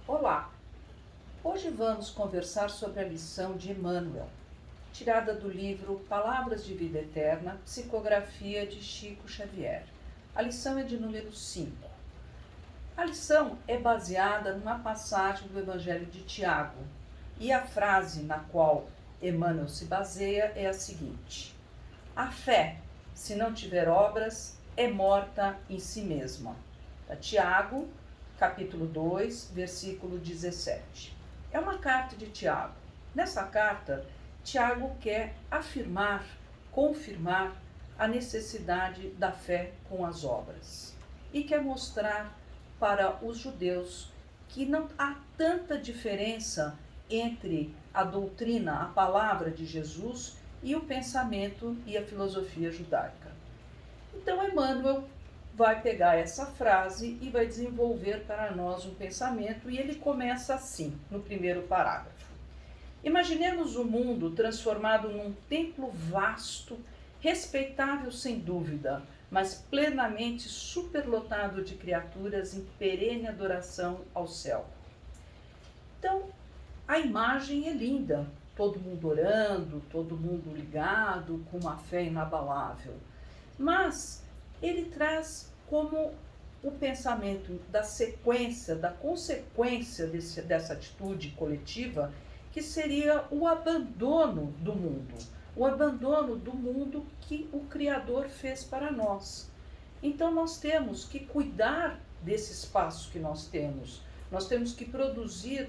Olá! Hoje vamos conversar sobre a lição de Emmanuel, tirada do livro Palavras de Vida Eterna, Psicografia de Chico Xavier. A lição é de número 5. A lição é baseada numa passagem do Evangelho de Tiago, e a frase na qual Emmanuel se baseia é a seguinte: a fé, se não tiver obras, é morta em si mesma. Da Tiago, capítulo 2, versículo 17. É uma carta de Tiago. Nessa carta, Tiago quer afirmar, confirmar a necessidade da fé com as obras e quer mostrar para os judeus que não há tanta diferença entre a doutrina, a palavra de Jesus e o pensamento e a filosofia judaica. Então, Emmanuel vai pegar essa frase e vai desenvolver para nós um pensamento, e ele começa assim, no primeiro parágrafo. Imaginemos um mundo transformado num templo vasto, respeitável sem dúvida, mas plenamente superlotado de criaturas em perene adoração ao céu. Então, a imagem é linda, todo mundo orando, todo mundo ligado, com uma fé inabalável. Mas ele traz como o pensamento da sequência, da consequência dessa atitude coletiva, que seria o abandono do mundo que o Criador fez para nós. Então nós temos que cuidar desse espaço que nós temos que produzir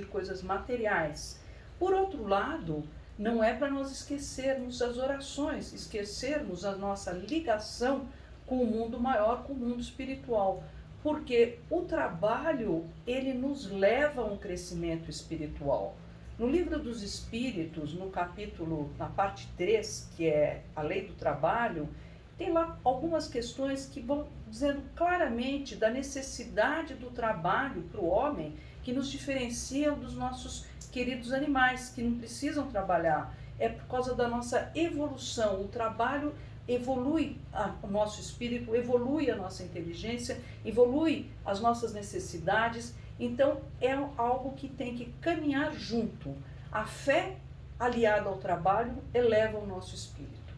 coisas materiais. Por outro lado, não é para nós esquecermos as orações, esquecermos a nossa ligação com o mundo maior, com o mundo espiritual, porque o trabalho, ele nos leva a um crescimento espiritual. No Livro dos Espíritos, no capítulo, na parte 3, que é a lei do trabalho, tem lá algumas questões que vão dizendo claramente da necessidade do trabalho para o homem, que nos diferenciam dos nossos queridos animais, que não precisam trabalhar. É por causa da nossa evolução. O trabalho evolui o nosso espírito, evolui a nossa inteligência, evolui as nossas necessidades. Então, é algo que tem que caminhar junto. A fé, aliada ao trabalho, eleva o nosso espírito.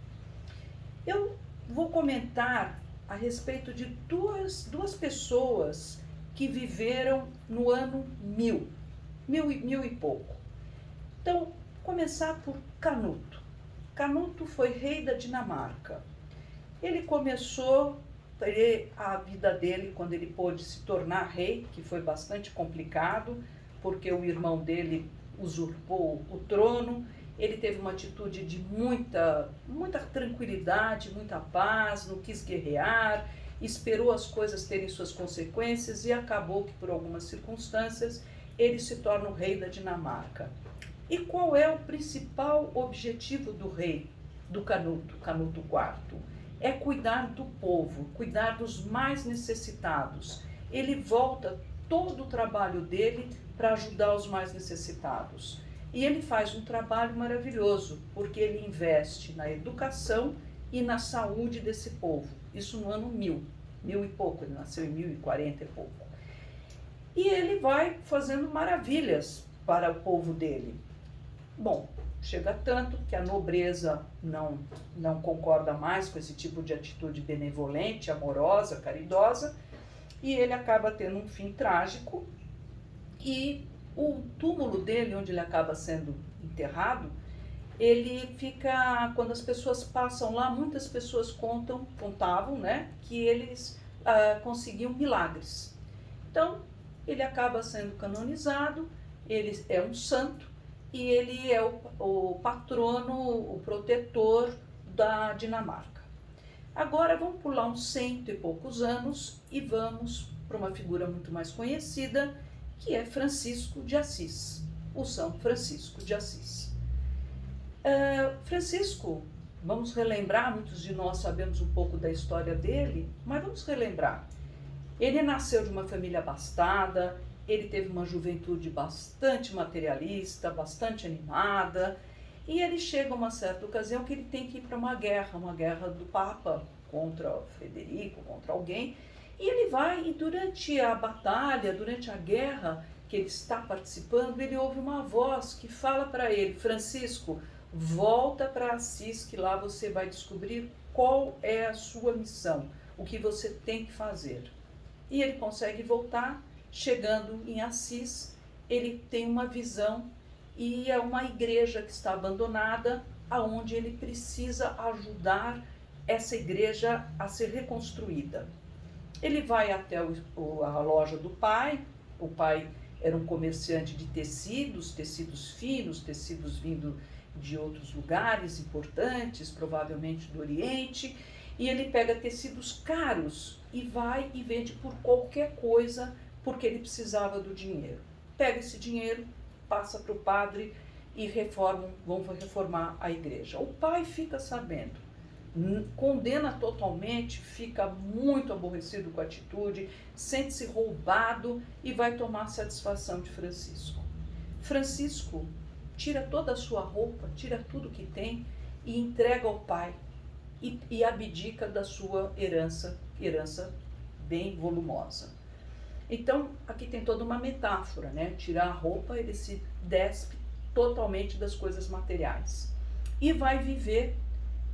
Eu vou comentar a respeito de duas pessoas que viveram no ano mil e pouco. Então, começar por Canuto. Canuto foi rei da Dinamarca. Ele começou a vida dele quando ele pôde se tornar rei, que foi bastante complicado, porque o irmão dele usurpou o trono. Ele teve uma atitude de muita tranquilidade, muita paz, não quis guerrear, esperou as coisas terem suas consequências e acabou que, por algumas circunstâncias, ele se torna o rei da Dinamarca. E qual é o principal objetivo do rei, do Canuto IV? É cuidar do povo, cuidar dos mais necessitados. Ele volta todo o trabalho dele para ajudar os mais necessitados. E ele faz um trabalho maravilhoso, porque ele investe na educação e na saúde desse povo. Isso no ano mil e pouco, ele nasceu em 1040 e pouco. E ele vai fazendo maravilhas para o povo dele. Bom, chega tanto que a nobreza não concorda mais com esse tipo de atitude benevolente, amorosa, caridosa, e ele acaba tendo um fim trágico. E o túmulo dele, onde ele acaba sendo enterrado, ele fica, quando as pessoas passam lá, muitas pessoas contavam, né, que eles conseguiam milagres. Então, ele acaba sendo canonizado, ele é um santo, e ele é o patrono, o protetor da Dinamarca. Agora vamos pular uns 100 e poucos anos e vamos para uma figura muito mais conhecida, que é Francisco de Assis, o São Francisco de Assis. Francisco, vamos relembrar, muitos de nós sabemos um pouco da história dele, mas vamos relembrar. Ele nasceu de uma família abastada, ele teve uma juventude bastante materialista, bastante animada, e ele chega a uma certa ocasião que ele tem que ir para uma guerra do Papa contra Frederico, contra alguém, E ele vai, e durante a batalha, durante a guerra que ele está participando, ele ouve uma voz que fala para ele: Francisco, volta para Assis, que lá você vai descobrir qual é a sua missão, o que você tem que fazer. E ele consegue voltar. Chegando em Assis, ele tem uma visão e é uma igreja que está abandonada, aonde ele precisa ajudar essa igreja a ser reconstruída. Ele vai até a loja do pai. O pai era um comerciante de tecidos, tecidos finos, tecidos vindo de outros lugares importantes, provavelmente do Oriente, e ele pega tecidos caros e vai e vende por qualquer coisa, porque ele precisava do dinheiro. Pega esse dinheiro, passa para o padre e vão reformar a igreja. O pai fica sabendo, condena totalmente, fica muito aborrecido com a atitude, sente-se roubado e vai tomar satisfação de Francisco. Francisco tira toda a sua roupa, tira tudo que tem e entrega ao pai e abdica da sua herança bem volumosa. Então, aqui tem toda uma metáfora, né? Tirar a roupa, ele se despe totalmente das coisas materiais e vai viver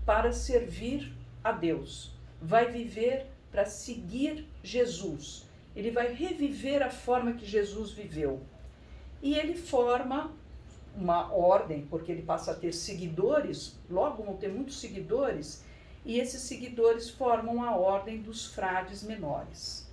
para servir a Deus, vai viver para seguir Jesus. Ele vai reviver a forma que Jesus viveu. E ele forma uma ordem, porque ele passa a ter seguidores, logo vão ter muitos seguidores, e esses seguidores formam a ordem dos frades menores.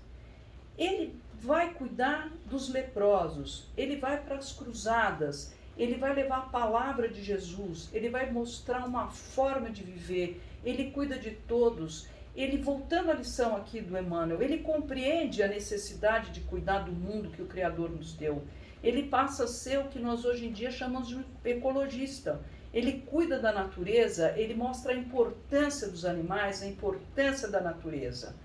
Ele vai cuidar dos leprosos, ele vai para as cruzadas, ele vai levar a palavra de Jesus, ele vai mostrar uma forma de viver, ele cuida de todos. Ele, voltando à lição aqui do Emmanuel, ele compreende a necessidade de cuidar do mundo que o Criador nos deu. Ele passa a ser o que nós hoje em dia chamamos de ecologista. Ele cuida da natureza, ele mostra a importância dos animais, a importância da natureza.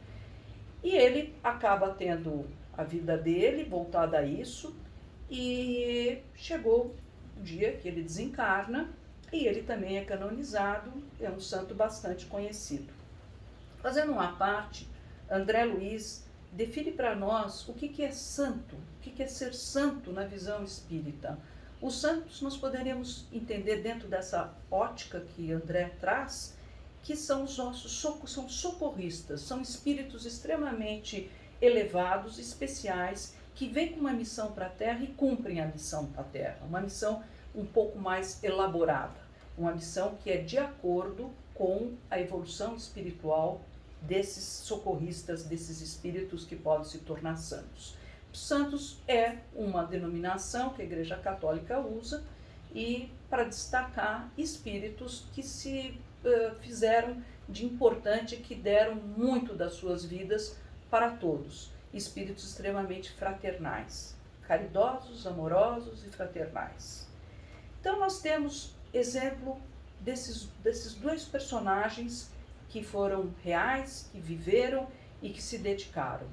E ele acaba tendo a vida dele voltada a isso, e chegou o dia que ele desencarna, e ele também é canonizado, é um santo bastante conhecido. Fazendo uma parte, André Luiz define para nós o que é santo, o que é ser santo na visão espírita. Os santos nós poderíamos entender dentro dessa ótica que André traz, que são os nossos são socorristas, são espíritos extremamente elevados, especiais, que vêm com uma missão para a Terra e cumprem a missão para a Terra, uma missão um pouco mais elaborada, uma missão que é de acordo com a evolução espiritual desses socorristas, desses espíritos que podem se tornar santos. Santos é uma denominação que a Igreja Católica usa e para destacar espíritos que se fizeram de importante, que deram muito das suas vidas para todos. Espíritos extremamente fraternais, caridosos, amorosos e fraternais. Então nós temos exemplo desses dois personagens que foram reais, que viveram e que se dedicaram.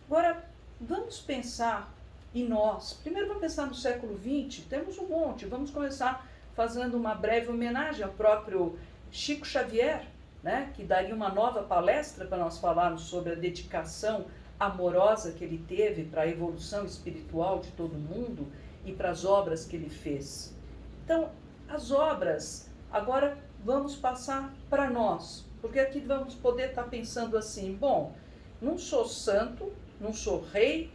Agora, vamos pensar em nós. Primeiro vamos pensar no século XX, temos um monte. Vamos começar fazendo uma breve homenagem ao próprio Chico Xavier, né, que daria uma nova palestra para nós falarmos sobre a dedicação amorosa que ele teve para a evolução espiritual de todo mundo e para as obras que ele fez. Então, as obras, agora vamos passar para nós, porque aqui vamos poder estar pensando assim: bom, não sou santo, não sou rei,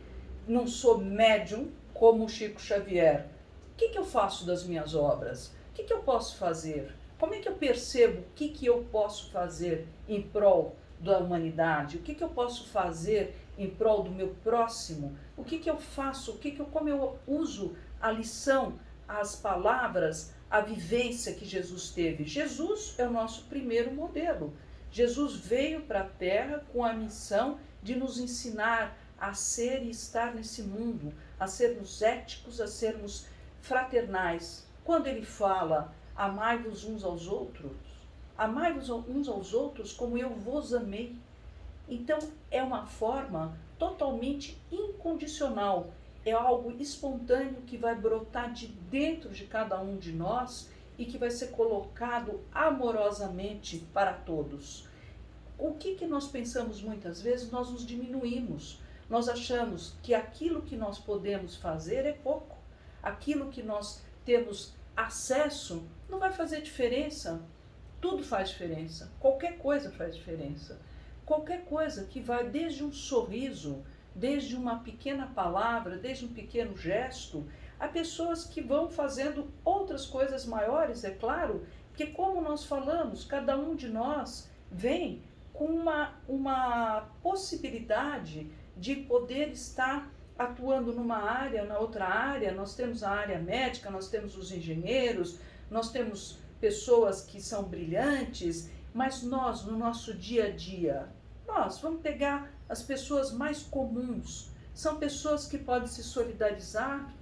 não sou médium como o Chico Xavier. O que eu faço das minhas obras? O que eu posso fazer? Como é que eu percebo o que eu posso fazer em prol da humanidade? O que eu posso fazer em prol do meu próximo? O que eu faço? Como eu uso a lição, as palavras, a vivência que Jesus teve? Jesus é o nosso primeiro modelo. Jesus veio para a Terra com a missão de nos ensinar a ser e estar nesse mundo, a sermos éticos, a sermos fraternais. Quando ele fala: amai-vos uns aos outros, amai-vos uns aos outros como eu vos amei. Então, é uma forma totalmente incondicional, é algo espontâneo que vai brotar de dentro de cada um de nós e que vai ser colocado amorosamente para todos. o que nós pensamos muitas vezes? Nós nos diminuímos. Nós achamos que aquilo que nós podemos fazer é pouco. Aquilo que nós temos acesso não vai fazer diferença. Tudo faz diferença. Qualquer coisa faz diferença. Qualquer coisa que vai desde um sorriso, desde uma pequena palavra, desde um pequeno gesto. Há pessoas que vão fazendo outras coisas maiores, é claro, porque como nós falamos, cada um de nós vem com uma possibilidade de poder estar atuando numa área, na outra área. Nós temos a área médica, nós temos os engenheiros, nós temos pessoas que são brilhantes, mas nós, no nosso dia a dia, nós vamos pegar as pessoas mais comuns. São pessoas que podem se solidarizar.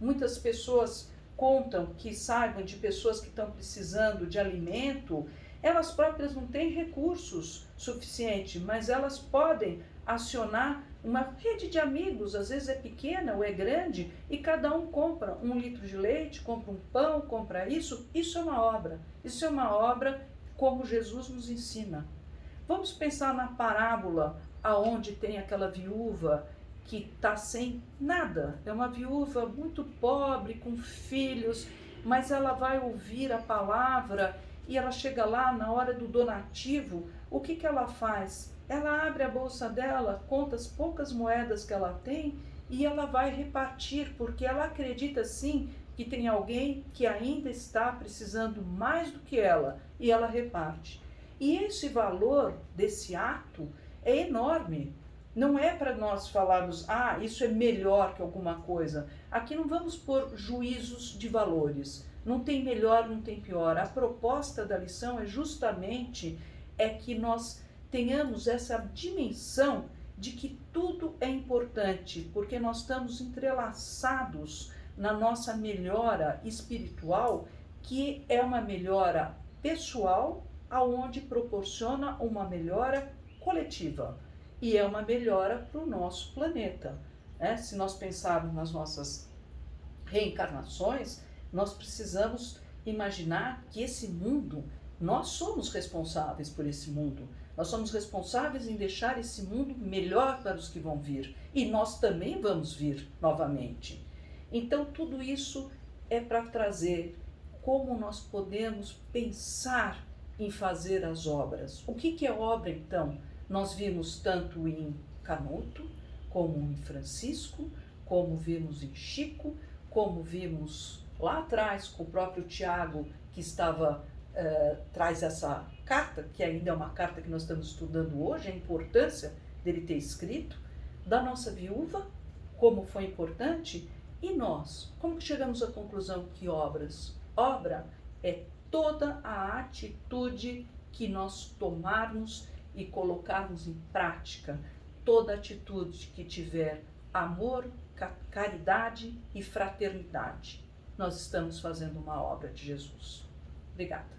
Muitas pessoas contam que saibam de pessoas que estão precisando de alimento. Elas próprias não têm recursos suficientes, mas elas podem acionar uma rede de amigos, às vezes é pequena ou é grande, e cada um compra 1 litro de leite, compra um pão, compra isso. Isso é uma obra. Isso é uma obra como Jesus nos ensina. Vamos pensar na parábola aonde tem aquela viúva que está sem nada. É uma viúva muito pobre, com filhos, mas ela vai ouvir a palavra e ela chega lá na hora do donativo. O que ela faz? Ela abre a bolsa dela, conta as poucas moedas que ela tem e ela vai repartir, porque ela acredita sim que tem alguém que ainda está precisando mais do que ela, e ela reparte. E esse valor desse ato é enorme. Não é para nós falarmos, isso é melhor que alguma coisa. Aqui não vamos pôr juízos de valores. Não tem melhor, não tem pior. A proposta da lição é justamente que nós tenhamos essa dimensão de que tudo é importante, porque nós estamos entrelaçados na nossa melhora espiritual, que é uma melhora pessoal, aonde proporciona uma melhora coletiva e é uma melhora para o nosso planeta, né? Se nós pensarmos nas nossas reencarnações, nós precisamos imaginar que esse mundo, nós somos responsáveis por esse mundo. Nós somos responsáveis em deixar esse mundo melhor para os que vão vir. E nós também vamos vir novamente. Então, tudo isso é para trazer como nós podemos pensar em fazer as obras. O que é obra, então? Nós vimos tanto em Canuto, como em Francisco, como vimos em Chico, como vimos lá atrás com o próprio Tiago, que traz essa carta, que ainda é uma carta que nós estamos estudando hoje, a importância dele ter escrito, da nossa viúva, como foi importante, e nós, como que chegamos à conclusão que obra é toda a atitude que nós tomarmos e colocarmos em prática, toda atitude que tiver amor, caridade e fraternidade. Nós estamos fazendo uma obra de Jesus. Obrigada.